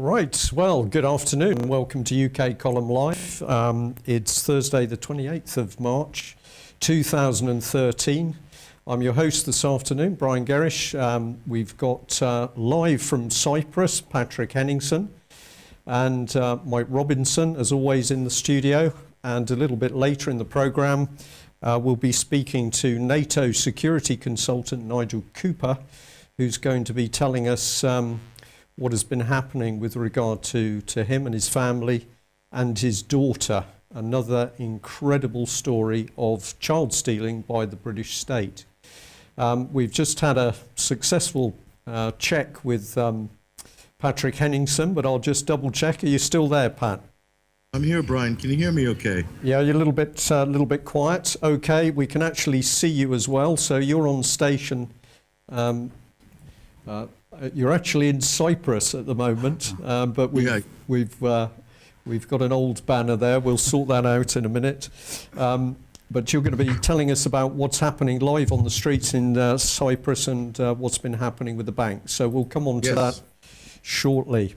Right, well, good afternoon. Welcome to UK Column Live. It's Thursday the 28th of March 2013. I'm your host this afternoon, Brian Gerrish. We've got live from Cyprus, Patrick Henningsen and Mike Robinson, as always, in the studio. And a little bit later in the programme, we'll be speaking to NATO security consultant Nigel Cooper, who's going to be telling us what has been happening with regard to him and his family and his daughter. Another incredible story of child stealing by the British state. We've just had a successful check with Patrick Henningsen, but I'll just double check. Are you still there, Pat? I'm here, Brian. Can you hear me okay? Yeah, you're a little bit quiet. Okay, we can actually see you as well. So you're on station. You're actually in Cyprus at the moment, but we've got an old banner there. We'll sort that out in a minute. But you're going to be telling us about what's happening live on the streets in Cyprus and what's been happening with the bank. So we'll come on to that shortly.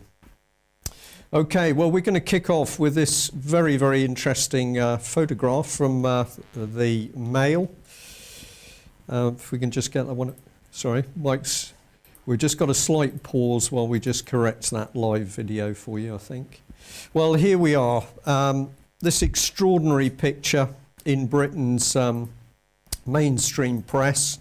Okay, well, we're going to kick off with this very, very interesting photograph from the Mail. If we can just get that one. Sorry, Mike's. We've just got a slight pause while we just correct that live video for you, I think. Well, here we are. This extraordinary picture in Britain's mainstream press.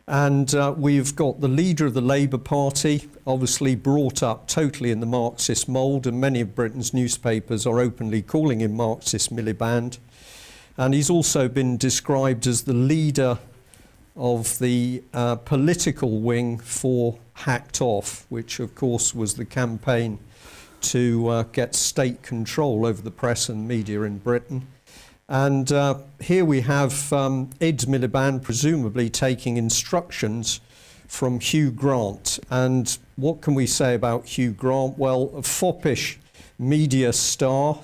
And we've got the leader of the Labour Party, obviously brought up totally in the Marxist mould, and many of Britain's newspapers are openly calling him Marxist Miliband. And he's also been described as the leader of the political wing for Hacked Off, which of course was the campaign to get state control over the press and media in Britain. And here we have Ed Miliband presumably taking instructions from Hugh Grant. And what can we say about Hugh Grant? Well, a foppish media star.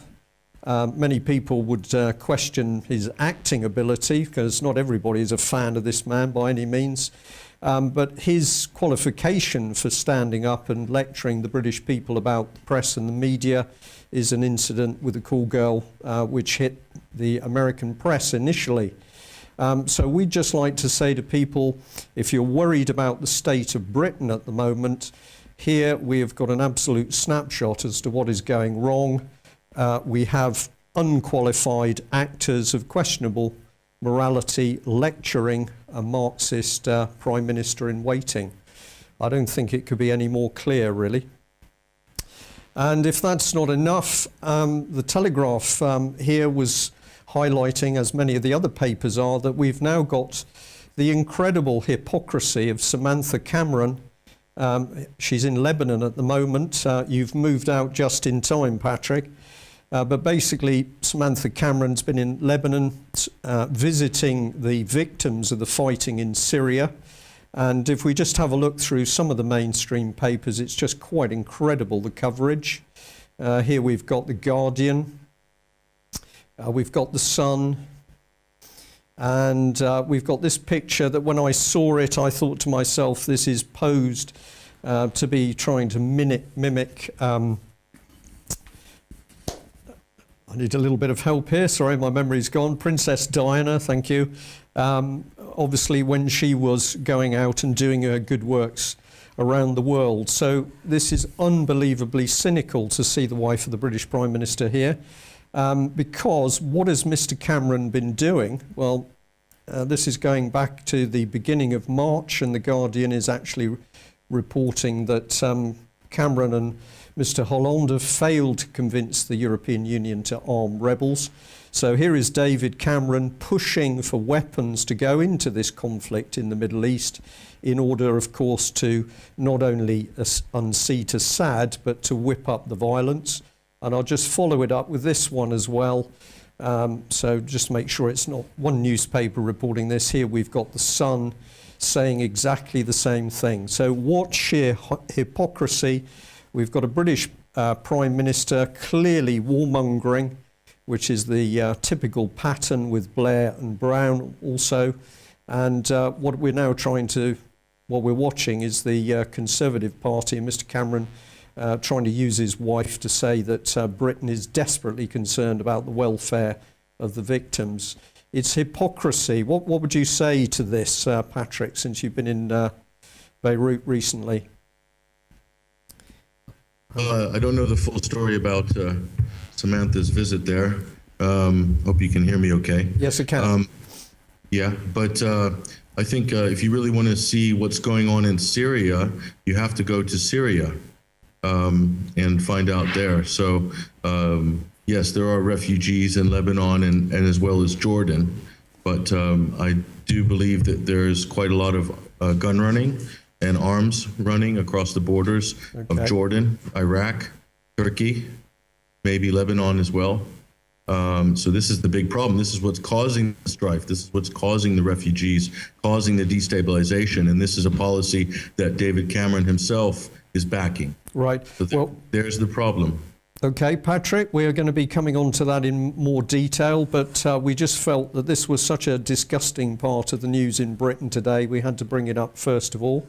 Many people would question his acting ability, because not everybody is a fan of this man by any means. But his qualification for standing up and lecturing the British people about the press and the media is an incident with a call girl which hit the American press initially. So we'd just like to say to people, if you're worried about the state of Britain at the moment, here we have got an absolute snapshot as to what is going wrong. We have unqualified actors of questionable morality lecturing a Marxist Prime Minister in waiting. I don't think it could be any more clear, really. And if that's not enough, the Telegraph here was highlighting, as many of the other papers are, that we've now got the incredible hypocrisy of Samantha Cameron. She's in Lebanon at the moment. You've moved out just in time, Patrick. But basically, Samantha Cameron's been in Lebanon visiting the victims of the fighting in Syria. And if we just have a look through some of the mainstream papers, it's just quite incredible, the coverage. Here we've got The Guardian. We've got The Sun. And we've got this picture that when I saw it, I thought to myself, this is posed to be trying to mimic I need a little bit of help here. Sorry, my memory's gone. Princess Diana, thank you. Obviously, when she was going out and doing her good works around the world. So this is unbelievably cynical to see the wife of the British Prime Minister here. Because what has Mr. Cameron been doing? Well, this is going back to the beginning of March, and The Guardian is actually reporting that Cameron and Mr. Hollande have failed to convince the European Union to arm rebels. So here is David Cameron pushing for weapons to go into this conflict in the Middle East in order, of course, to not only unseat Assad, but to whip up the violence. And I'll just follow it up with this one as well. So just make sure it's not one newspaper reporting this. Here we've got The Sun saying exactly the same thing. So what sheer hypocrisy. We've got a British Prime Minister clearly warmongering, which is the typical pattern with Blair and Brown also. And what we're watching is the Conservative Party and Mr. Cameron trying to use his wife to say that Britain is desperately concerned about the welfare of the victims. It's hypocrisy. What would you say to this, Patrick, since you've been in Beirut recently? I don't know the full story about Samantha's visit there. Hope you can hear me okay. Yes, I can. Yeah, but I think if you really want to see what's going on in Syria, you have to go to Syria and find out there. So, yes, there are refugees in Lebanon and as well as Jordan, but I do believe that there's quite a lot of gun running and arms running across the borders of Jordan, Iraq, Turkey, maybe Lebanon as well. So this is the big problem. This is what's causing the strife. This is what's causing the refugees, causing the destabilization. And this is a policy that David Cameron himself is backing. Right. So there's the problem. Okay, Patrick, we are going to be coming on to that in more detail, but we just felt that this was such a disgusting part of the news in Britain today. We had to bring it up first of all.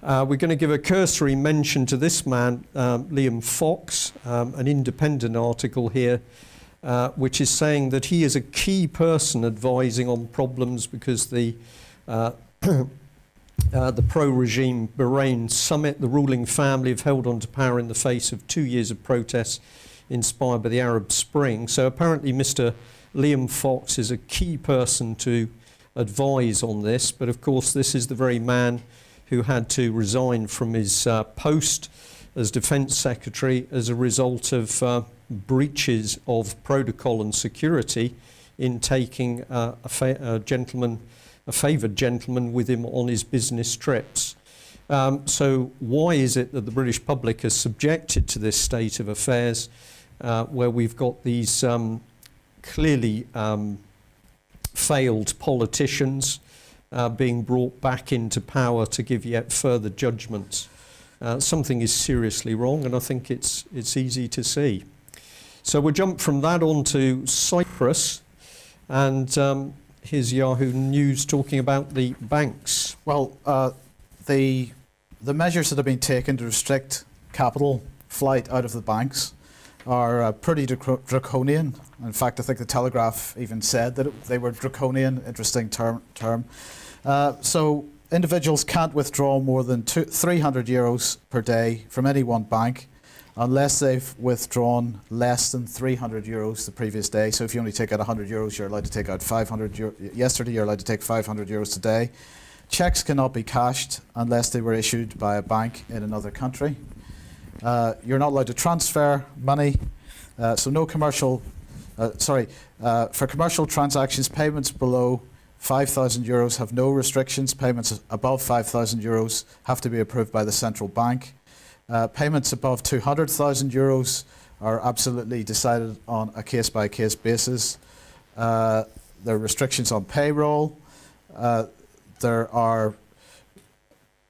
We're going to give a cursory mention to this man, Liam Fox, an independent article here, which is saying that he is a key person advising on problems because the pro-regime Bahrain summit, the ruling family have held on to power in the face of 2 years of protests inspired by the Arab Spring. So apparently Mr. Liam Fox is a key person to advise on this, but of course this is the very man who had to resign from his post as Defence Secretary as a result of breaches of protocol and security in taking a favoured gentleman with him on his business trips. So why is it that the British public is subjected to this state of affairs where we've got these clearly failed politicians being brought back into power to give yet further judgments? Something is seriously wrong, and I think it's easy to see. So we'll jump from that on to Cyprus, and here's Yahoo News talking about the banks. Well, the measures that have been taken to restrict capital flight out of the banks are pretty draconian. In fact, I think the Telegraph even said that they were draconian. Interesting term. So individuals can't withdraw more than 300 euros per day from any one bank unless they've withdrawn less than 300 euros the previous day. So if you only take out 100 euros, you're allowed to take out 500 euros. Yesterday, you're allowed to take 500 euros today. Checks cannot be cashed unless they were issued by a bank in another country. You're not allowed to transfer money. So no commercial, for commercial transactions, payments below 5,000 euros have no restrictions. Payments above 5,000 euros have to be approved by the central bank. Payments above 200,000 euros are absolutely decided on a case-by-case basis. There are restrictions on payroll. There are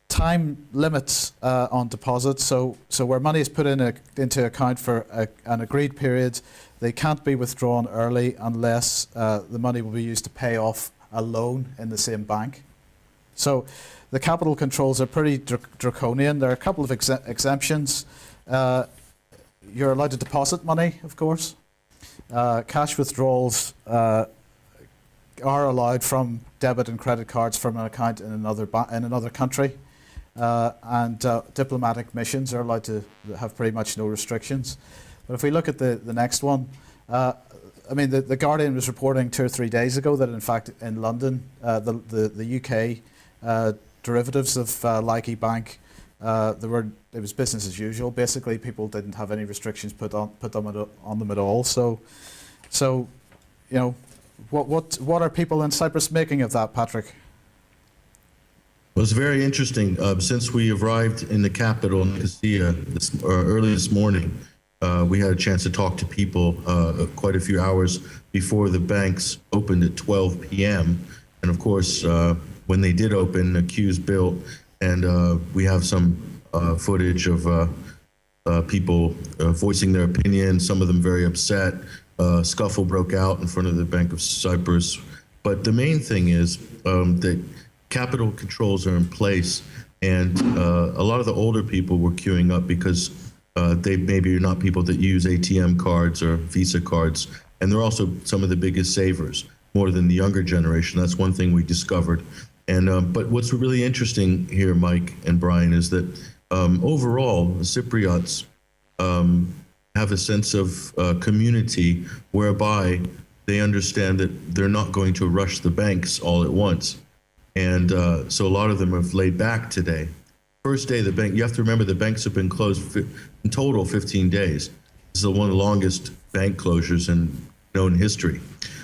time limits on deposits. So where money is put into account for an agreed period, they can't be withdrawn early unless the money will be used to pay off a loan in the same bank. So the capital controls are pretty draconian. There are a couple of exemptions. You're allowed to deposit money, of course. Cash withdrawals are allowed from debit and credit cards from an account in another country. And diplomatic missions are allowed to have pretty much no restrictions. But if we look at the next one, I mean, the Guardian was reporting 2 or 3 days ago that in fact in London, the UK derivatives of Laiki Bank, it was business as usual. Basically, people didn't have any restrictions put on them at all. So you know, what are people in Cyprus making of that, Patrick? Well, it's very interesting. Since we arrived in the capital, Nicosia, early this morning, we had a chance to talk to people quite a few hours before the banks opened at 12 p.m. And of course, when they did open, the queues built, and we have some footage of people voicing their opinion, some of them very upset. Scuffle broke out in front of the Bank of Cyprus. But the main thing is that capital controls are in place, and a lot of the older people were queuing up because They maybe are not people that use ATM cards or Visa cards, and they're also some of the biggest savers, more than the younger generation. That's one thing we discovered. And but what's really interesting here, Mike and Brian, is that overall, the Cypriots have a sense of community whereby they understand that they're not going to rush the banks all at once. And so a lot of them have laid back today. First day, the bank, you have to remember the banks have been closed in total 15 days. This is one of the longest bank closures in known history.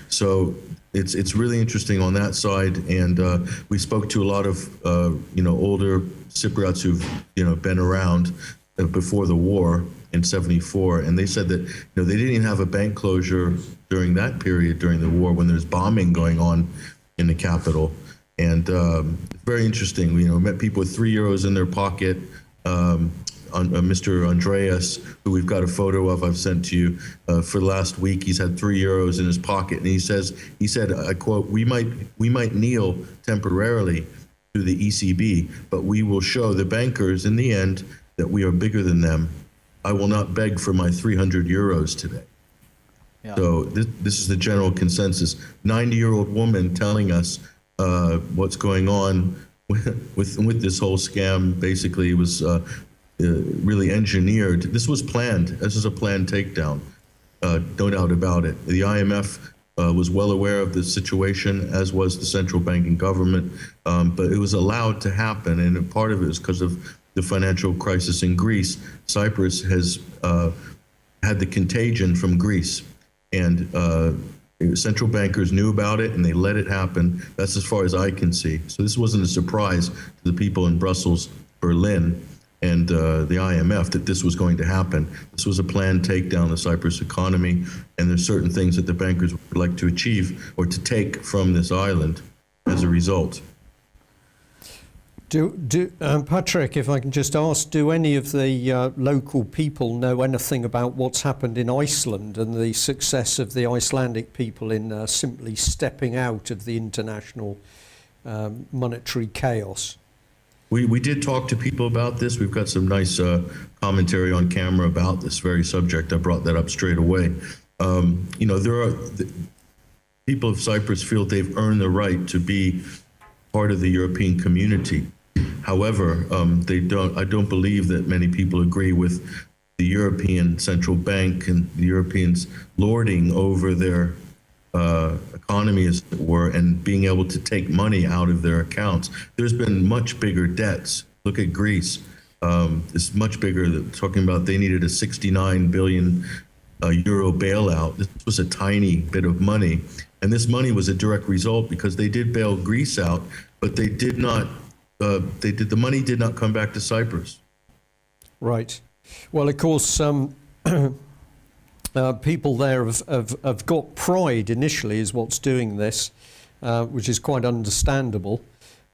So it's really interesting on that side. And we spoke to a lot of, older Cypriots who've, been around before the war in '74. And they said that, they didn't even have a bank closure during that period, during the war, when there's bombing going on in the capital. And it's very interesting. Met people with €3 in their pocket. Mr. Andreas, who we've got a photo of, I've sent to you, for the last week, he's had €3 in his pocket, and he said, I quote, we might kneel temporarily to the ECB, but we will show the bankers in the end that we are bigger than them. I will not beg for my €300 today. Yeah. So this is the general consensus. 90-year-old woman telling us what's going on with this whole scam. Basically, it was really engineered. This was planned. This is a planned takedown, no doubt about it. The IMF was well aware of the situation, as was the central banking government, but it was allowed to happen, and part of it is because of the financial crisis in Greece. Cyprus has had the contagion from Greece, and central bankers knew about it and they let it happen. That's as far as I can see. So this wasn't a surprise to the people in Brussels, Berlin, and the IMF that this was going to happen. This was a planned takedown of the Cyprus economy, and there's certain things that the bankers would like to achieve or to take from this island as a result. Patrick, if I can just ask, do any of the local people know anything about what's happened in Iceland and the success of the Icelandic people in simply stepping out of the international monetary chaos? We did talk to people about this. We've got some nice commentary on camera about this very subject. I brought that up straight away. People of Cyprus feel they've earned the right to be part of the European community. However, I don't believe that many people agree with the European Central Bank and the Europeans lording over their economy, as it were, and being able to take money out of their accounts. There's been much bigger debts. Look at Greece. It's much bigger. Talking about they needed a 69 billion euro bailout. This was a tiny bit of money. And this money was a direct result because they did bail Greece out, but they did not. The money did not come back to Cyprus. Right. Well, of course, people there have got pride initially, is what's doing this, which is quite understandable.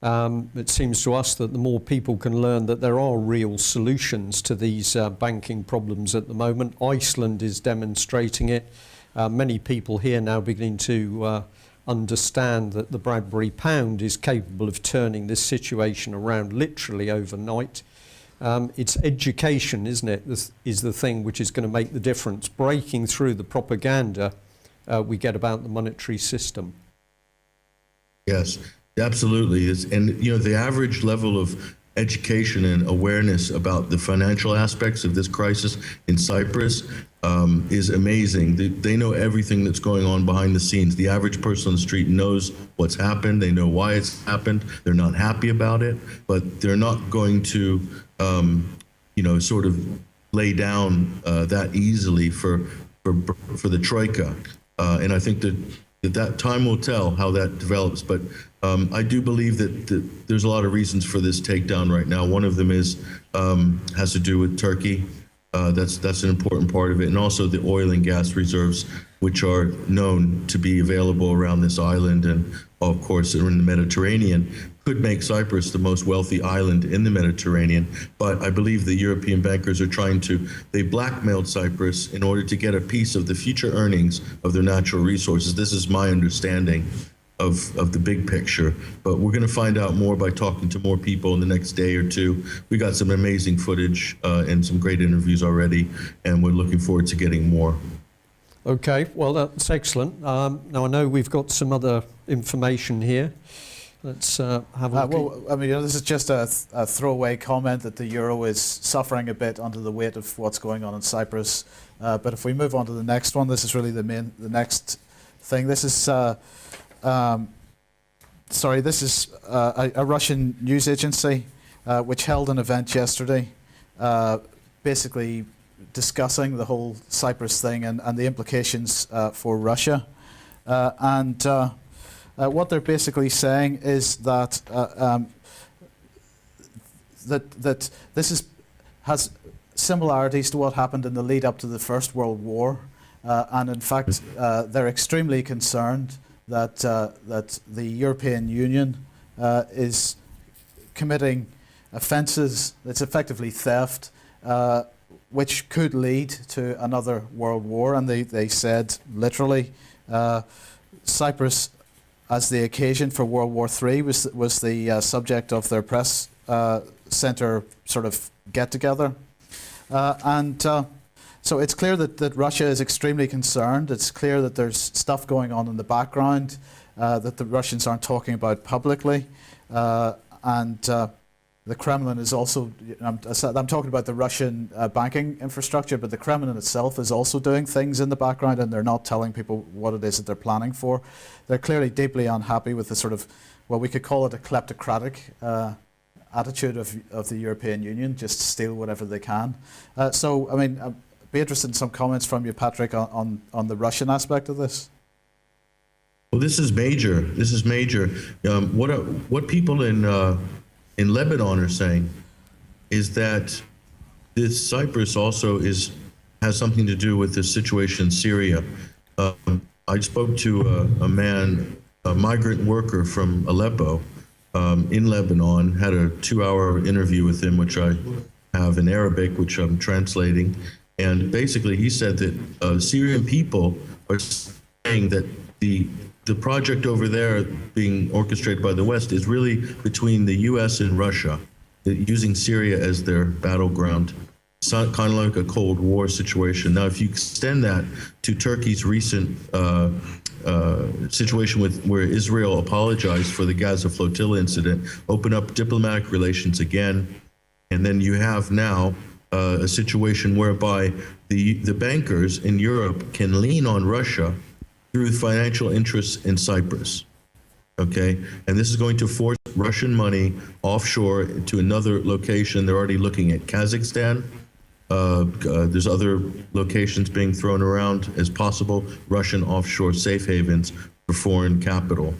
It seems to us that the more people can learn that there are real solutions to these banking problems at the moment. Iceland is demonstrating it. Many people here now beginning to understand that the Bradbury pound is capable of turning this situation around literally overnight. It's education, isn't it, this is the thing which is going to make the difference, breaking through the propaganda we get about the monetary system. Yes, absolutely. And the average level of education and awareness about the financial aspects of this crisis in Cyprus is amazing. They know everything that's going on behind the scenes. The average person on the street knows what's happened. They know why it's happened. They're not happy about it, but they're not going to, sort of lay down that easily for the Troika. And I think that time will tell how that develops. But I do believe that there's a lot of reasons for this takedown right now. One of them has to do with Turkey. That's an important part of it, and also the oil and gas reserves, which are known to be available around this island, and of course are in the Mediterranean, could make Cyprus the most wealthy island in the Mediterranean. But I believe the European bankers are they blackmailed Cyprus in order to get a piece of the future earnings of their natural resources. This is my understanding. of the big picture. But we're going to find out more by talking to more people in the next day or two. We got some amazing footage and some great interviews already, and we're looking forward to getting more. Okay, well, that's excellent. Now, I know we've got some other information here. Let's have a look. Well, I mean, this is just a throwaway comment that the euro is suffering a bit under the weight of what's going on in Cyprus. But if we move on to the next one, this is really the next thing. This is, this is a Russian news agency which held an event yesterday, basically discussing the whole Cyprus thing and the implications for Russia. What they're basically saying is that that this has similarities to what happened in the lead up to the First World War, and in fact they're extremely concerned that that the European Union is committing offences. It's effectively theft, which could lead to another world war. And they said literally, Cyprus, as the occasion for World War III, was the subject of their press centre sort of get together, so it's clear that Russia is extremely concerned. It's clear that there's stuff going on in the background that the Russians aren't talking about publicly, the Kremlin is also, I'm talking about the Russian banking infrastructure, but the Kremlin itself is also doing things in the background, and they're not telling people what it is that they're planning for. They're clearly deeply unhappy with the sort of, well, we could call it a kleptocratic attitude of the European Union, just steal whatever they can. So, I mean, I'd be interested in some comments from you, Patrick, on the Russian aspect of this. Well, this is major. This is major. What people in Lebanon are saying is that this Cyprus also has something to do with the situation in Syria. I spoke to a migrant worker from Aleppo in Lebanon, had a 2-hour interview with him, which I have in Arabic, which I'm translating. And basically he said that Syrian people are saying that the project over there being orchestrated by the West is really between the U.S. and Russia, using Syria as their battleground. It's kind of like a Cold War situation. Now, if you extend that to Turkey's recent situation where Israel apologized for the Gaza flotilla incident, open up diplomatic relations again, and then you have now a situation whereby the bankers in Europe can lean on Russia through financial interests in Cyprus, okay? And this is going to force Russian money offshore to another location. They're already looking at Kazakhstan. There's other locations being thrown around as possible Russian offshore safe havens for foreign capital.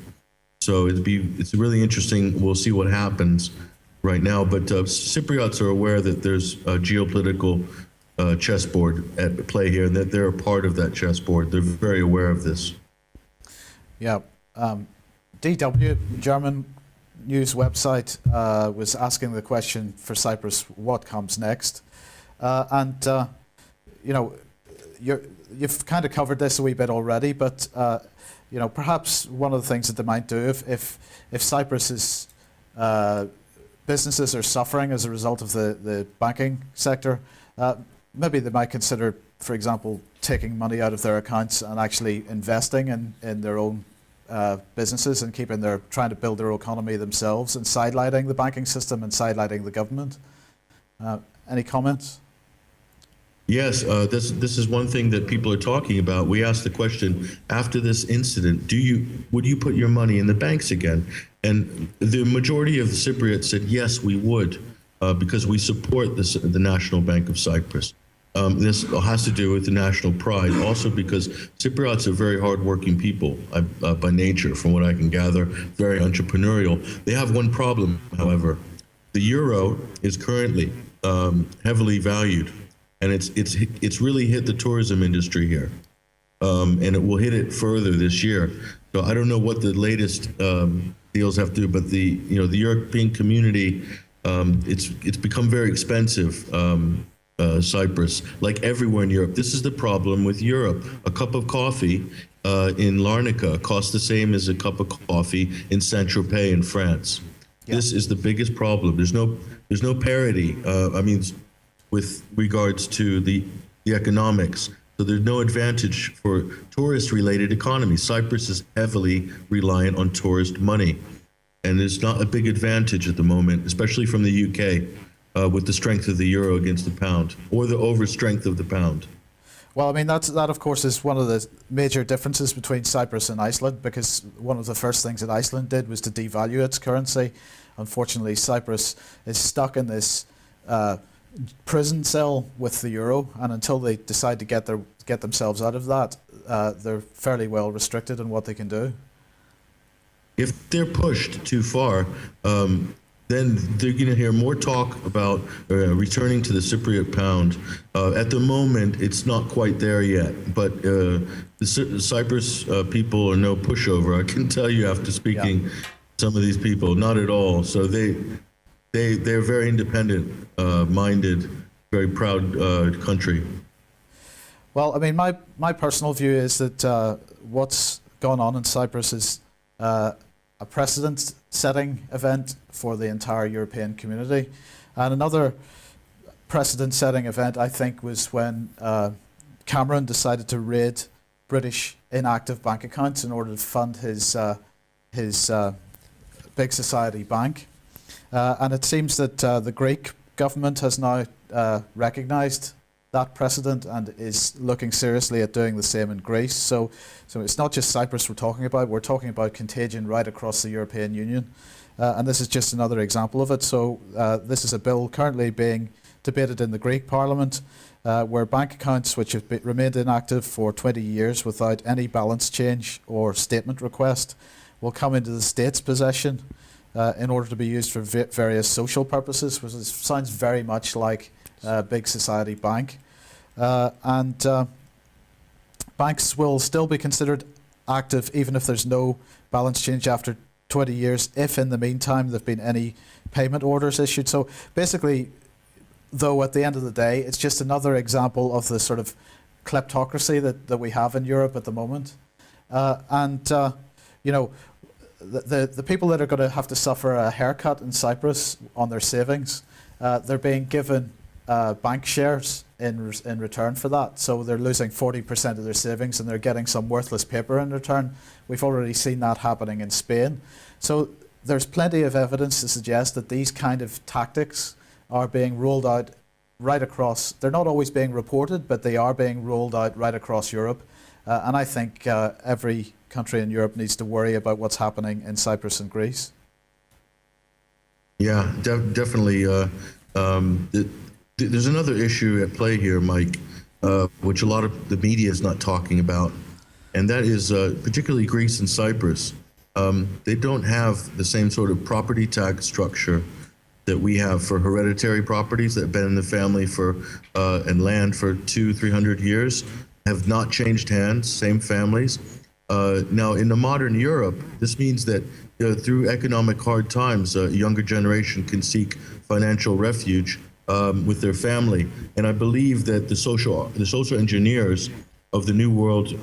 So it's really interesting. We'll see what happens right now. But Cypriots are aware that there's a geopolitical chessboard at play here, and that they're a part of that chessboard. They're very aware of this. Yeah. DW, German news website, was asking the question for Cyprus, what comes next? You know, you've kind of covered this a wee bit already, but you know, perhaps one of the things that they might do if Cyprus's businesses are suffering as a result of the banking sector, maybe they might consider, for example, taking money out of their accounts and actually investing in their own businesses and trying to build their economy themselves, and sidelighting the banking system and sidelighting the government. Any comments? Yes, this is one thing that people are talking about. We asked the question after this incident: would you put your money in the banks again? And the majority of the Cypriots said yes, we would, because we support the National Bank of Cyprus. This has to do with the national pride, also because Cypriots are very hardworking people by nature, from what I can gather, very entrepreneurial. They have one problem, however. The euro is currently heavily valued, and it's really hit the tourism industry here, and it will hit it further this year. So I don't know what the latest deals have to do, but the European community, it's become very expensive. Cyprus, like everywhere in Europe. This is the problem with Europe. A cup of coffee in Larnaca costs the same as a cup of coffee in Saint-Tropez in France. Yeah. This is the biggest problem. There's no parity. With regards to the economics. So there's no advantage for tourist-related economies. Cyprus is heavily reliant on tourist money, and it's not a big advantage at the moment, especially from the UK, with the strength of the euro against the pound, or the overstrength of the pound. Well, I mean, that of course is one of the major differences between Cyprus and Iceland, because one of the first things that Iceland did was to devalue its currency. Unfortunately, Cyprus is stuck in this prison cell with the euro, and until they decide to get themselves out of that, they're fairly well restricted in what they can do. If they're pushed too far, then they're going to hear more talk about returning to the Cypriot pound. At the moment, it's not quite there yet, but the Cyprus people are no pushover. I can tell you after speaking to some of these people, not at all. So they're very independent minded, very proud country. Well, I mean, my personal view is that what's gone on in Cyprus is a precedent-setting event for the entire European community. And another precedent-setting event, I think, was when Cameron decided to raid British inactive bank accounts in order to fund his big society bank. And it seems that the Greek government has now recognised that precedent and is looking seriously at doing the same in Greece. So it's not just Cyprus we're talking about contagion right across the European Union. And this is just another example of it. So this is a bill currently being debated in the Greek Parliament, where bank accounts which have remained inactive for 20 years without any balance change or statement request will come into the state's possession in order to be used for various social purposes, which sounds very much like a big society bank. And banks will still be considered active even if there's no balance change after 20 years, if in the meantime there have been any payment orders issued. So basically, though, at the end of the day, it's just another example of the sort of kleptocracy that we have in Europe at the moment. You know, the people that are going to have to suffer a haircut in Cyprus on their savings, they're being given bank shares in return for that. So they're losing 40% of their savings and they're getting some worthless paper in return. We've already seen that happening in Spain. So there's plenty of evidence to suggest that these kind of tactics are being rolled out right across. They're not always being reported, but they are being rolled out right across Europe. And I think every country in Europe needs to worry about what's happening in Cyprus and Greece. Yeah, definitely. There's another issue at play here, Mike, which a lot of the media is not talking about, and that is particularly Greece and Cyprus. They don't have the same sort of property tax structure that we have for hereditary properties that have been in the family for and land for 200-300 years, have not changed hands, same families. Now, in the modern Europe, this means that through economic hard times, a younger generation can seek financial refuge with their family. And I believe that the social engineers of the New World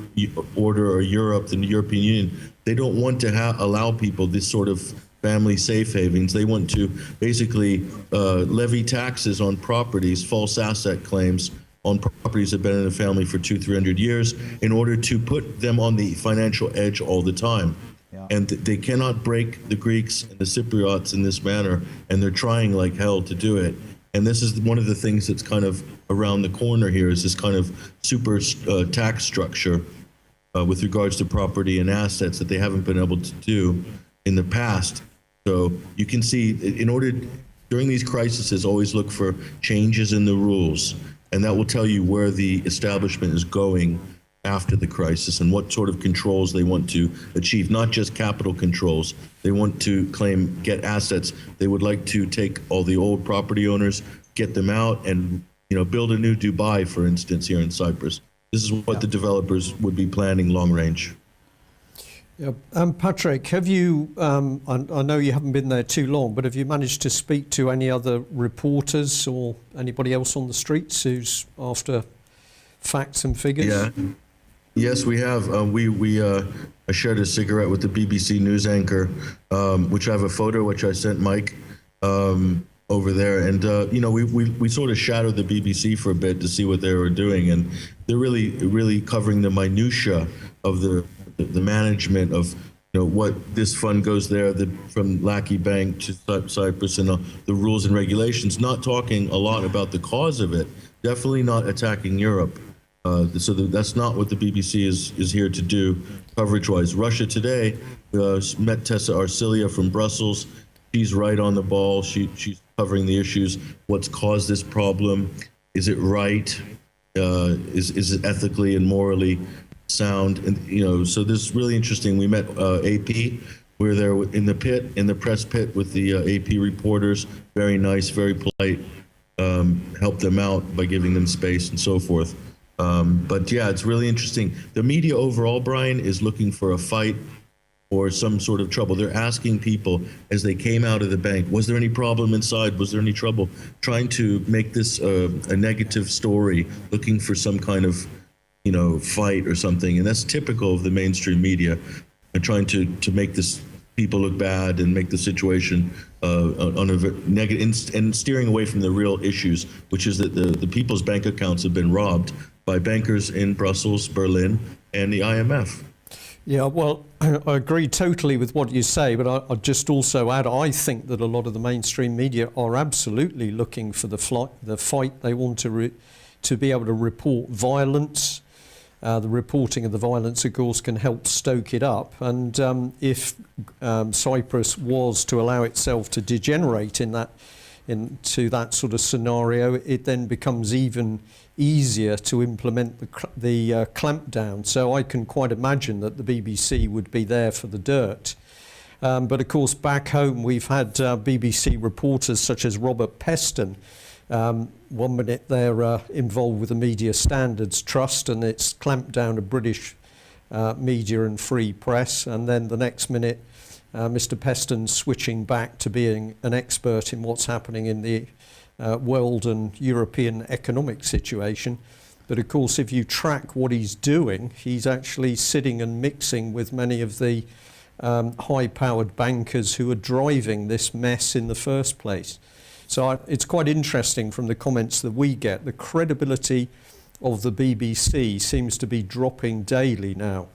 Order or Europe, the European Union, they don't want to allow people this sort of family safe havens. They want to basically levy taxes on properties, false asset claims on properties that have been in the family for 200-300 years in order to put them on the financial edge all the time. Yeah. And they cannot break the Greeks and the Cypriots in this manner, and they're trying like hell to do it. And this is one of the things that's kind of around the corner here, is this kind of super tax structure with regards to property and assets that they haven't been able to do in the past. So you can see, during these crises, always look for changes in the rules, and that will tell you where the establishment is going after the crisis and what sort of controls they want to achieve, not just capital controls. They want to get assets. They would like to take all the old property owners, get them out, and build a new Dubai, for instance, here in Cyprus. This is what the developers would be planning long range. Yeah. Patrick, have you, I know you haven't been there too long, but have you managed to speak to any other reporters or anybody else on the streets who's after facts and figures? Yes, we have. I shared a cigarette with the BBC news anchor, which I have a photo which I sent Mike over there, and we sort of shadowed the BBC for a bit to see what they were doing, and they're really covering the minutia of the management of what this fund goes there, from Lackey Bank to Cyprus, and the rules and regulations. Not talking a lot about the cause of it. Definitely not attacking Europe. So that's not what the BBC is here to do, coverage-wise. Russia Today met Tessa Arcilia from Brussels. She's right on the ball. She's covering the issues. What's caused this problem? Is it right? Is it ethically and morally sound? And so this is really interesting. We met AP. We were there in the press pit with the AP reporters. Very nice, very polite. Helped them out by giving them space and so forth. But yeah, it's really interesting. The media overall, Brian, is looking for a fight or some sort of trouble. They're asking people as they came out of the bank, was there any problem inside? Was there any trouble? Trying to make this a negative story, looking for some kind of, fight or something. And that's typical of the mainstream media, and trying to make this people look bad and make the situation on a negative, and steering away from the real issues, which is that the people's bank accounts have been robbed by bankers in Brussels, Berlin, and the IMF. Yeah, well, I agree totally with what you say, but I'd just also add, I think that a lot of the mainstream media are absolutely looking for the fight. They want to be able to report violence. The reporting of the violence, of course, can help stoke it up. And if Cyprus was to allow itself to degenerate into that sort of scenario, it then becomes even easier to implement the clampdown. So I can quite imagine that the BBC would be there for the dirt. But of course, back home, we've had BBC reporters such as Robert Peston. One minute they're involved with the Media Standards Trust and its clampdown of British media and free press, and then the next minute Mr. Peston's switching back to being an expert in what's happening in the world and European economic situation. But of course, if you track what he's doing, he's actually sitting and mixing with many of the high-powered bankers who are driving this mess in the first place. So it's quite interesting from the comments that we get. The credibility of the BBC seems to be dropping daily now.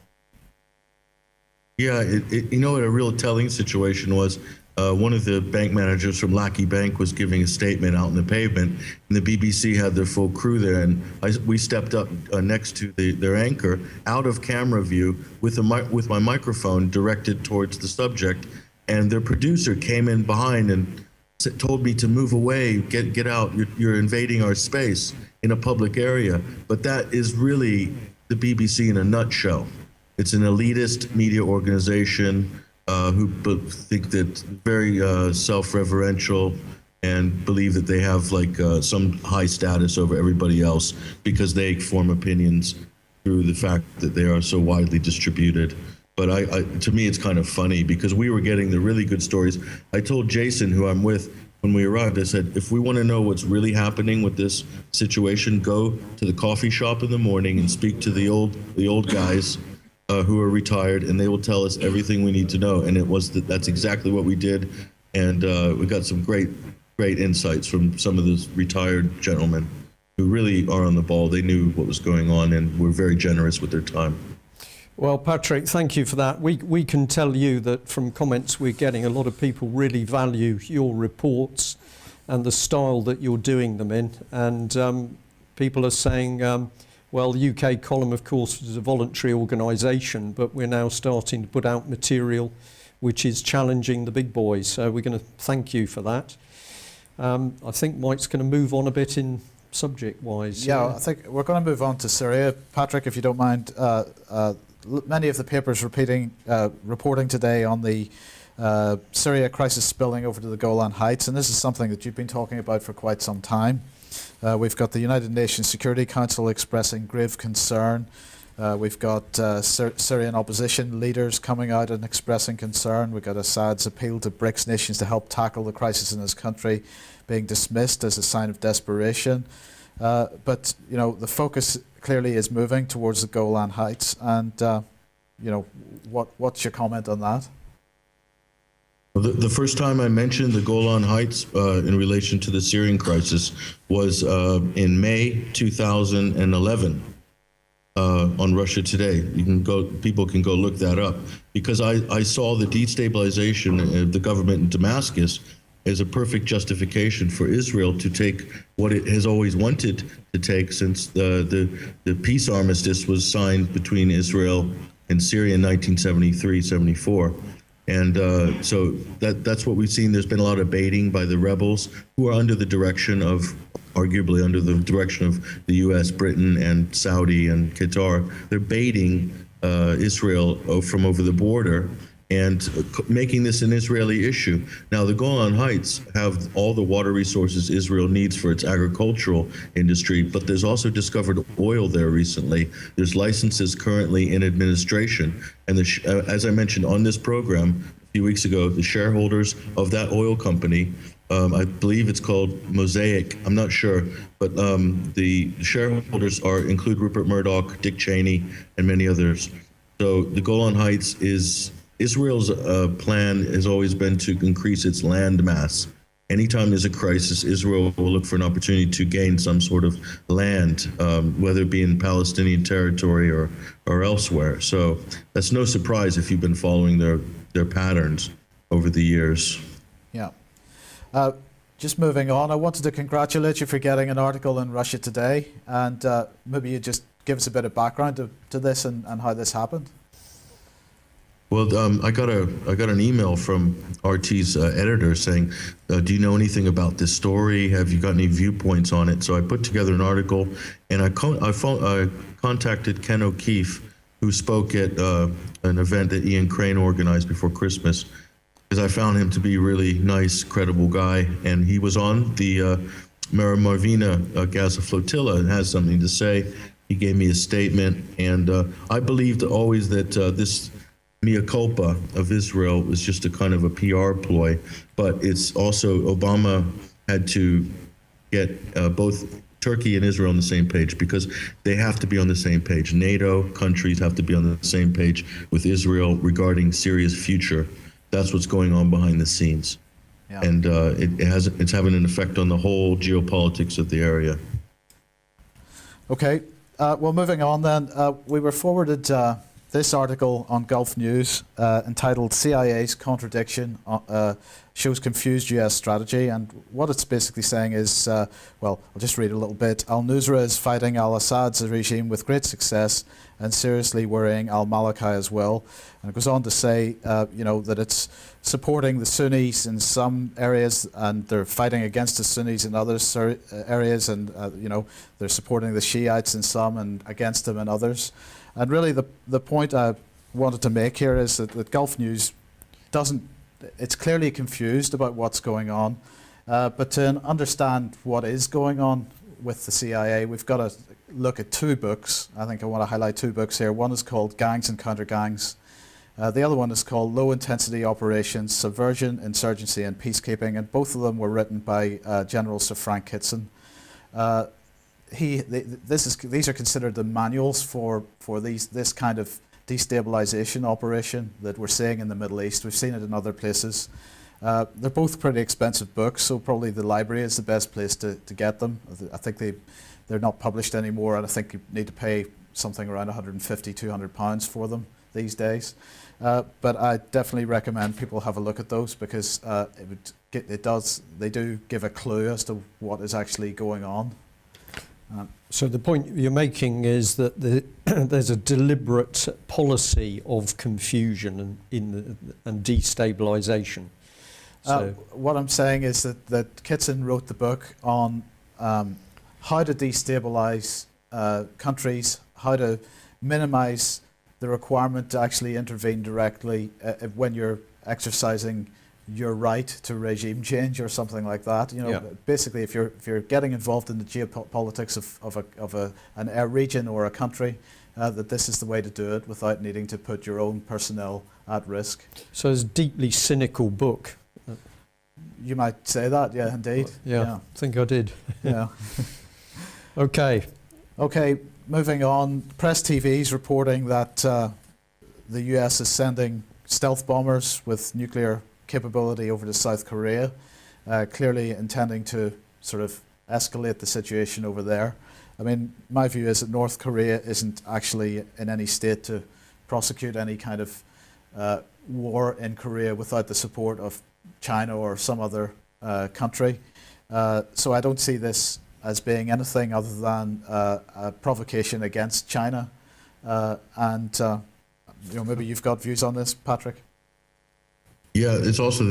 Yeah, what a real telling situation was. One of the bank managers from Lackey Bank was giving a statement out on the pavement, and the BBC had their full crew there, and we stepped up next to their anchor, out of camera view, with my microphone directed towards the subject, and their producer came in behind and told me to move away, get out, you're invading our space in a public area. But that is really the BBC in a nutshell. It's an elitist media organization who think that very self-referential and believe that they have some high status over everybody else because they form opinions through the fact that they are so widely distributed. But to me, it's kind of funny because we were getting the really good stories. I told Jason, who I'm with, when we arrived, I said, if we want to know what's really happening with this situation, go to the coffee shop in the morning and speak to the old guys who are retired, and they will tell us everything we need to know. And that's exactly what we did. And we got some great insights from some of those retired gentlemen who really are on the ball. They knew what was going on and were very generous with their time. Well, Patrick, thank you for that. We can tell you that from comments we're getting, a lot of people really value your reports and the style that you're doing them in. And people are saying, well, the UK column, of course, is a voluntary organisation, but we're now starting to put out material which is challenging the big boys. So we're going to thank you for that. I think Mike's going to move on a bit in subject-wise. Yeah, I think we're going to move on to Syria. Patrick, if you don't mind, many of the papers reporting today on the Syria crisis spilling over to the Golan Heights, and this is something that you've been talking about for quite some time. We've got the United Nations Security Council expressing grave concern. We've got Syrian opposition leaders coming out and expressing concern. We've got Assad's appeal to BRICS nations to help tackle the crisis in his country being dismissed as a sign of desperation. But the focus clearly is moving towards the Golan Heights. And what's your comment on that? Well, the first time I mentioned the Golan Heights in relation to the Syrian crisis was in May 2011 on Russia Today. People can go look that up, because I saw the destabilization of the government in Damascus as a perfect justification for Israel to take what it has always wanted to take since the peace armistice was signed between Israel and Syria in 1973-74. And so that's what we've seen. There's been a lot of baiting by the rebels, who are arguably under the direction of the U.S., Britain, and Saudi and Qatar. They're baiting Israel from over the border and making this an Israeli issue. Now, the Golan Heights have all the water resources Israel needs for its agricultural industry, but there's also discovered oil there recently. There's licenses currently in administration. And as I mentioned on this program a few weeks ago, the shareholders of that oil company, I believe it's called Mosaic, I'm not sure, but the shareholders include Rupert Murdoch, Dick Cheney, and many others. So the Golan Heights is Israel's plan has always been to increase its land mass. Anytime there's a crisis, Israel will look for an opportunity to gain some sort of land, whether it be in Palestinian territory or elsewhere. So that's no surprise if you've been following their patterns over the years. Yeah. Just moving on, I wanted to congratulate you for getting an article in Russia Today, and maybe you just give us a bit of background to this and how this happened. Well, I got an email from RT's editor saying, do you know anything about this story? Have you got any viewpoints on it? So I put together an article, and I contacted Ken O'Keefe, who spoke at an event that Ian Crane organized before Christmas, because I found him to be a really nice, credible guy. And he was on the Mare Marvina Gaza flotilla and has something to say. He gave me a statement, and I believed always that this mea culpa of Israel was just a kind of a PR ploy, but it's also Obama had to get both Turkey and Israel on the same page, because they have to be on the same page. NATO countries have to be on the same page with Israel regarding Syria's future. That's what's going on behind the scenes. Yeah. And it's having an effect on the whole geopolitics of the area. Okay, well, moving on then, we were forwarded this article on Gulf News entitled CIA's Contradiction Shows Confused US Strategy. And what it's basically saying is, well, I'll just read a little bit. Al-Nusra is fighting al-Assad's regime with great success and seriously worrying al-Maliki as well. And it goes on to say, that it's supporting the Sunnis in some areas and they're fighting against the Sunnis in other areas. And, they're supporting the Shiites in some and against them in others. And really the point I wanted to make here is that Gulf News it's clearly confused about what's going on, but to understand what is going on with the CIA, we've got to look at two books. I think I want to highlight two books here. One is called Gangs and Counter-Gangs. The other one is called Low Intensity Operations, Subversion, Insurgency and Peacekeeping, and both of them were written by General Sir Frank Kitson. These are considered the manuals for this kind of destabilization operation that we're seeing in the Middle East. We've seen it in other places. They're both pretty expensive books, so probably the library is the best place to get them. I think they're not published anymore, and I think you need to pay something around £150–200 for them these days. But I definitely recommend people have a look at those, because they do give a clue as to what is actually going on. So the point you're making is that there's a deliberate policy of confusion and destabilization. So what I'm saying is that Kitson wrote the book on how to destabilize countries, how to minimize the requirement to actually intervene directly when you're exercising your right to regime change or something like that. Basically, if you're getting involved in the geopolitics of a region or a country, that this is the way to do it without needing to put your own personnel at risk. So it's a deeply cynical book. You might say that, yeah, indeed. Yeah. I think I did. Yeah. Okay. Okay, moving on. Press TV is reporting that the US is sending stealth bombers with nuclear capability over to South Korea, clearly intending to sort of escalate the situation over there. I mean, my view is that North Korea isn't actually in any state to prosecute any kind of war in Korea without the support of China or some other country. So I don't see this as being anything other than a provocation against China. And maybe you've got views on this, Patrick? Yeah, it's also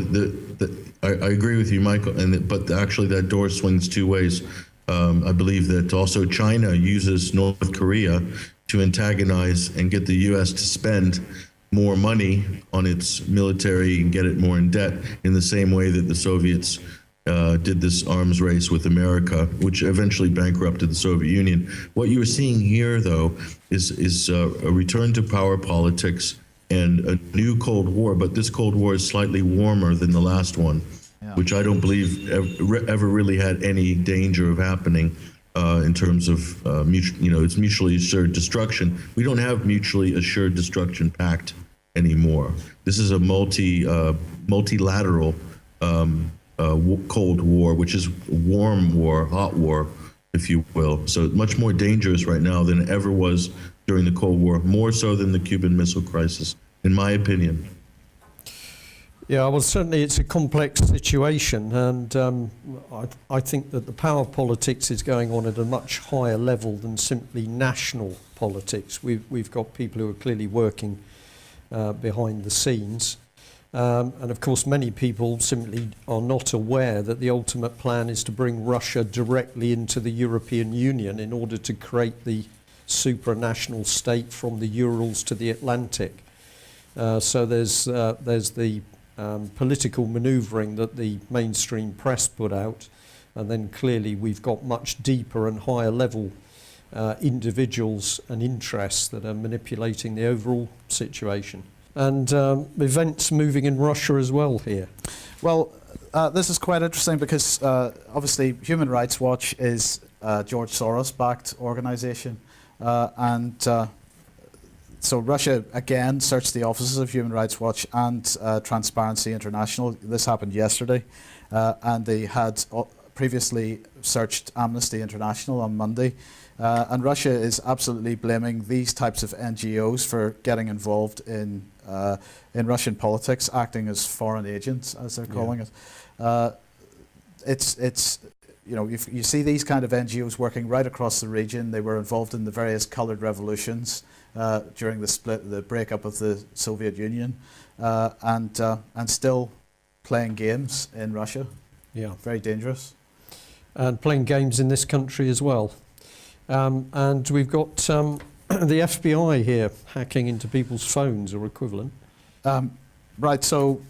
I agree with you, Michael, but actually that door swings two ways. I believe that also China uses North Korea to antagonize and get the U.S. to spend more money on its military and get it more in debt in the same way that the Soviets did this arms race with America, which eventually bankrupted the Soviet Union. What you're seeing here, though, is a return to power politics and a new Cold War, but this Cold War is slightly warmer than the last one, which I don't believe ever really had any danger of happening in terms of it's mutually assured destruction. We don't have mutually assured destruction pact anymore. This is a multilateral Cold War, which is warm war, hot war, if you will. So much more dangerous right now than it ever was during the Cold War, more so than the Cuban Missile Crisis, in my opinion. Yeah, well, certainly it's a complex situation, and I think that the power politics is going on at a much higher level than simply national politics. We've got people who are clearly working behind the scenes. And of course, many people simply are not aware that the ultimate plan is to bring Russia directly into the European Union in order to create the supranational state from the Urals to the Atlantic. So there's the political manoeuvring that the mainstream press put out, and then clearly we've got much deeper and higher level individuals and interests that are manipulating the overall situation. And events moving in Russia as well here. Well, this is quite interesting because obviously Human Rights Watch is a George Soros-backed organisation. So Russia again searched the offices of Human Rights Watch and Transparency International. This happened yesterday. And they had previously searched Amnesty International on Monday. And Russia is absolutely blaming these types of NGOs for getting involved in Russian politics, acting as foreign agents, as they're calling it. You see these kind of NGOs working right across the region. They were involved in the various coloured revolutions during the breakup of the Soviet Union, and still playing games in Russia. Yeah, very dangerous. And playing games in this country as well. And we've got the FBI here hacking into people's phones or equivalent. Right, so,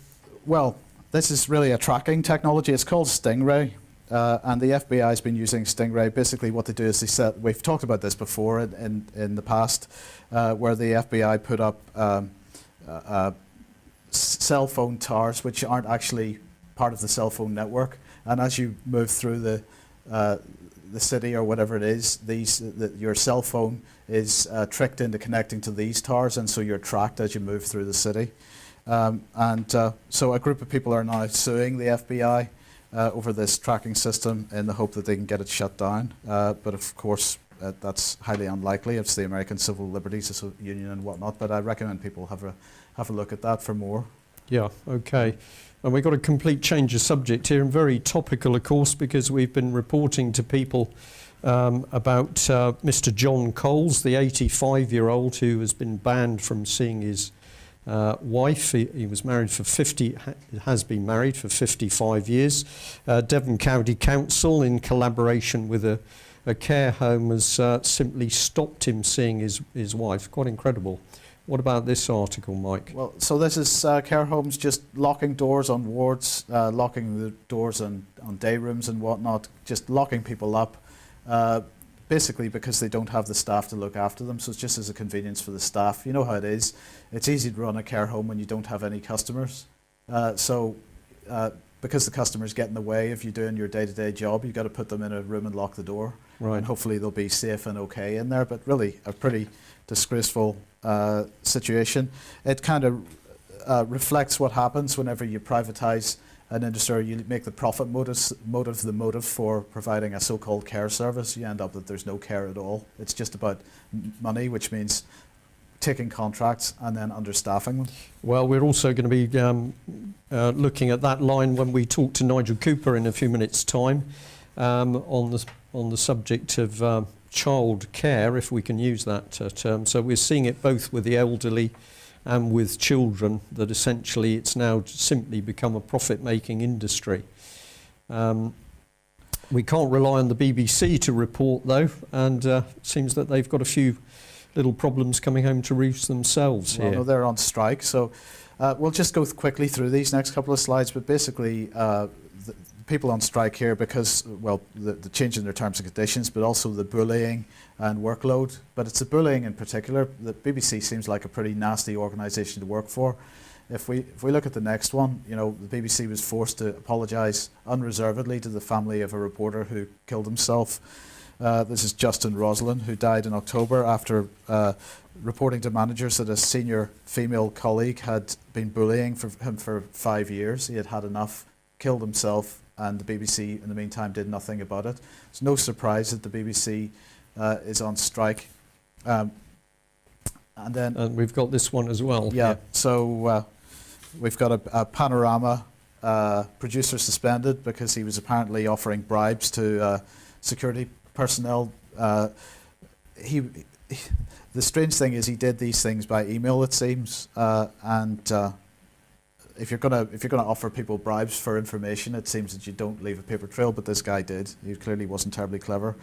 well, this is really a tracking technology. It's called Stingray, and the FBI has been using Stingray. Basically what they do is we've talked about this before in the past, where the FBI put up cell phone towers which aren't actually part of the cell phone network. And as you move through the city or whatever it is, your cell phone is tricked into connecting to these towers, and so you're tracked as you move through the city. So a group of people are now suing the FBI over this tracking system in the hope that they can get it shut down. But of course, that's highly unlikely. It's the American Civil Liberties Union and whatnot. But I recommend people have a look at that for more. Yeah. Okay. And we've got a complete change of subject here, and very topical, of course, because we've been reporting to people about Mr. John Coles, the 85-year-old who has been banned from seeing his wife. He was married has been married for 55 years. Devon County Council, in collaboration with a care home, has simply stopped him seeing his wife. Quite incredible. What about this article, Mike? Well, so this is care homes just locking doors on wards, locking the doors on day rooms and whatnot, just locking people up, basically because they don't have the staff to look after them. So it's just as a convenience for the staff. You know how it is. It's easy to run a care home when you don't have any customers. So because the customers get in the way of you doing your day-to-day job, you've got to put them in a room and lock the door. Right. And hopefully they'll be safe and okay in there. But really, a pretty disgraceful situation. It kind of reflects what happens whenever you privatise an industry, or you make the profit motive the motive for providing a so-called care service. You end up that there's no care at all. It's just about money, which means taking contracts and then understaffing them. Well, we're also going to be looking at that line when we talk to Nigel Cooper in a few minutes' time on the subject of child care, if we can use that term. So we're seeing it both with the elderly and with children, that essentially it's now simply become a profit-making industry. We can't rely on the BBC to report, though, and it seems that they've got a few little problems coming home to roost themselves here. Well, no, they're on strike, so we'll just go quickly through these next couple of slides, but basically the people on strike here because, well, the change in their terms and conditions, but also the bullying and workload. But it's the bullying in particular. The BBC seems like a pretty nasty organisation to work for. If we look at the next one, you know, the BBC was forced to apologise unreservedly to the family of a reporter who killed himself. This is Justin Roslin, who died in October after reporting to managers that a senior female colleague had been bullying him for 5 years. He had had enough, killed himself, and the BBC in the meantime did nothing about it. It's no surprise that the BBC is on strike. And we've got this one as well. Yeah, so we've got a Panorama producer suspended because he was apparently offering bribes to security personnel. The strange thing is he did these things by email, it seems, and if you're gonna offer people bribes for information, it seems that you don't leave a paper trail. But this guy did. He clearly wasn't terribly clever,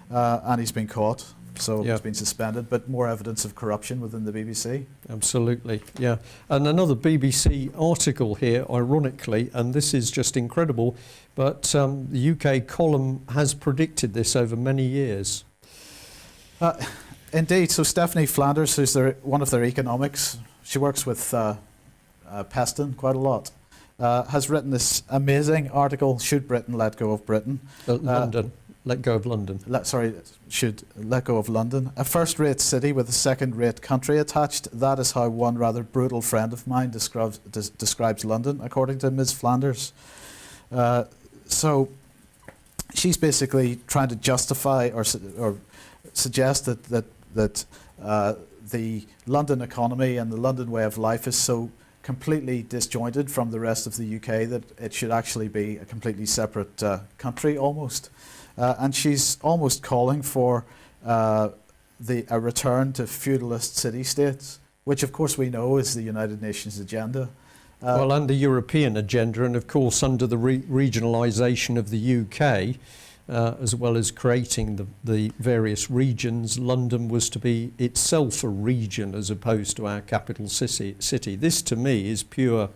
and he's been caught. So he's been suspended. But more evidence of corruption within the BBC. Absolutely, yeah. And another BBC article here, ironically, and this is just incredible, but the UK column has predicted this over many years. Indeed. So Stephanie Flanders, who's one of their economics, she works with Peston quite a lot, has written this amazing article, Should Britain Let Go of Britain? London. Let go of London. Should let go of London. A first-rate city with a second-rate country attached. That is how one rather brutal friend of mine describes London, according to Ms. Flanders. So she's basically trying to justify or suggest that the London economy and the London way of life is so completely disjointed from the rest of the UK that it should actually be a completely separate country almost. And she's almost calling for a return to feudalist city-states, which of course we know is the United Nations agenda. Well, and the European agenda, and of course under the regionalisation of the UK, as well as creating the various regions, London was to be itself a region as opposed to our capital city. This to me is pure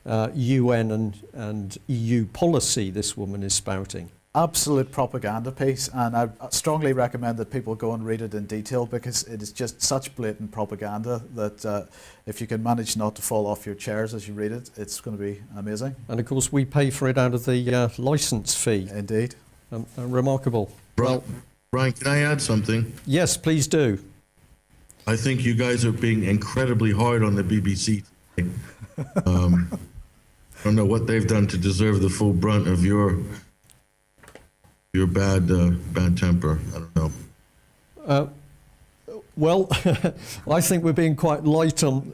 UN and EU policy this woman is spouting. Absolute propaganda piece, and I strongly recommend that people go and read it in detail because it is just such blatant propaganda that if you can manage not to fall off your chairs as you read it, it's going to be amazing. And of course we pay for it out of the licence fee. Indeed. Remarkable. Brian, can I add something? Yes, please do. I think you guys are being incredibly hard on the BBC today. I don't know what they've done to deserve the full brunt of your bad temper. I don't know. Well, I think we're being quite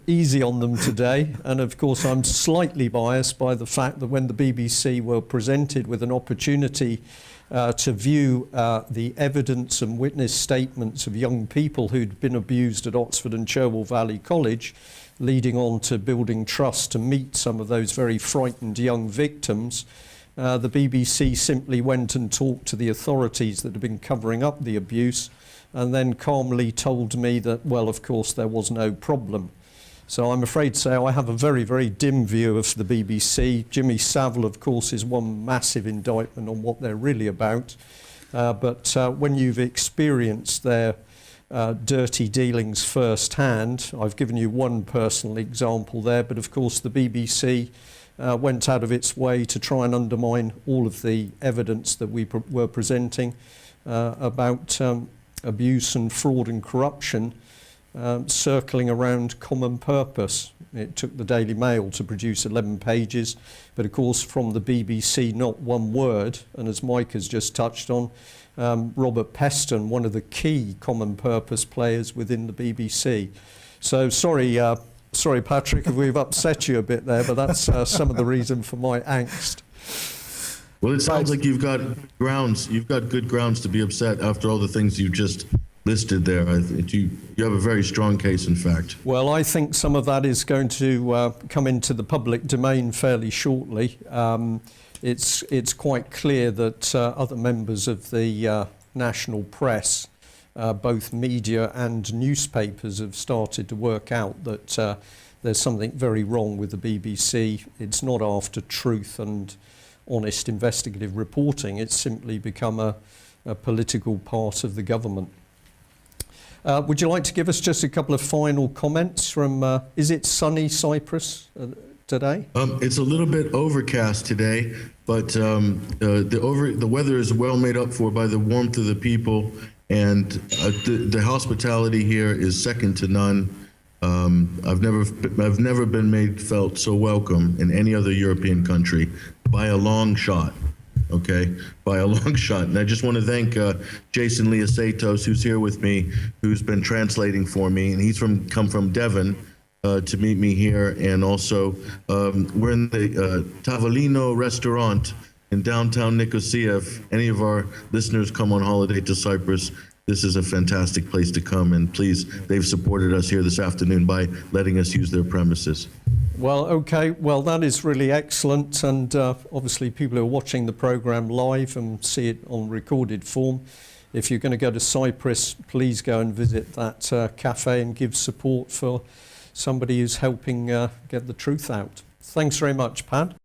easy on them today. And of course, I'm slightly biased by the fact that when the BBC were presented with an opportunity to view the evidence and witness statements of young people who'd been abused at Oxford and Cherwell Valley College, leading on to building trust to meet some of those very frightened young victims, the BBC simply went and talked to the authorities that had been covering up the abuse and then calmly told me that, well, of course, there was no problem. So I'm afraid to say I have a very, very dim view of the BBC. Jimmy Savile, of course, is one massive indictment on what they're really about. But when you've experienced their dirty dealings firsthand, I've given you one personal example there, but of course the BBC went out of its way to try and undermine all of the evidence that we were presenting about abuse and fraud and corruption circling around common purpose. It took the Daily Mail to produce 11 pages, but of course from the BBC not one word, and as Mike has just touched on, Robert Peston, one of the key common purpose players within the BBC. So sorry Patrick if we've upset you a bit there, but that's some of the reason for my angst. Well, it sounds like you've got good grounds to be upset after all the things you just listed there. I think you have a very strong case, in fact. Well, I think some of that is going to come into the public domain fairly shortly. It's quite clear that other members of the national press, both media and newspapers, have started to work out that there's something very wrong with the BBC. It's not after truth and honest investigative reporting. It's simply become a political part of the government. Would you like to give us just a couple of final comments from, is it sunny Cyprus today? It's a little bit overcast today, but the weather is well made up for by the warmth of the people, and the hospitality here is second to none. I've never been made felt so welcome in any other European country by a long shot. Okay, by a long shot. And I just want to thank Jason Liasatos, who's here with me, who's been translating for me, and he's come from Devon to meet me here. And also, we're in the Tavolino restaurant in downtown Nicosia. If any of our listeners come on holiday to Cyprus, this is a fantastic place to come. And please, they've supported us here this afternoon by letting us use their premises. Well, okay. Well, that is really excellent. And obviously people who are watching the programme live and see it on recorded form, if you're going to go to Cyprus, please go and visit that cafe and give support for somebody who's helping get the truth out. Thanks very much, Pat.